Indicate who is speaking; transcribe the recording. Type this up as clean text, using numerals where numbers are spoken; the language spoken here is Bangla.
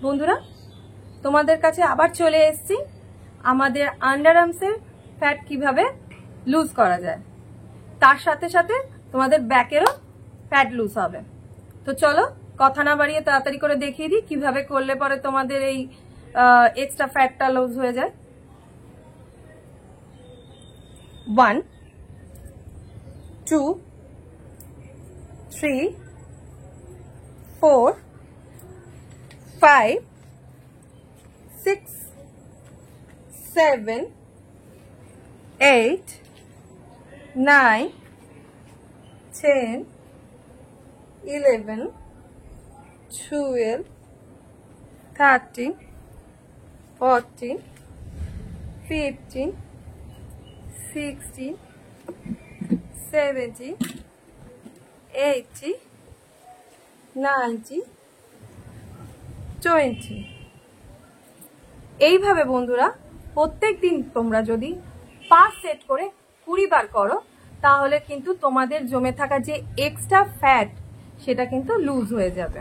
Speaker 1: বন্ধুরা, তোমাদের কাছে আবার চলে এসেছি আমাদের আন্ডার আর্মসের ফ্যাট কিভাবে লুজ করা যায়, তার সাথে সাথে তোমাদের ব্যাকেরও ফ্যাট লুজ হবে। তো চলো কথা না বাড়িয়ে তাড়াতাড়ি করে দেখিয়ে দিই কিভাবে করলে পরে তোমাদের এই এক্সট্রা ফ্যাটটা লুজ হয়ে যায়। 1 2 3 4 5 6 7 8 9 10 11 12 13 14 15 16 17 18 19 20। এইভাবে বন্ধুরা প্রত্যেক দিন তোমরা যদি 5 সেট করে 20 বার করো, তাহলে কিন্তু তোমাদের জমে থাকা যে এক্সট্রা ফ্যাট সেটা কিন্তু লুজ হয়ে যাবে।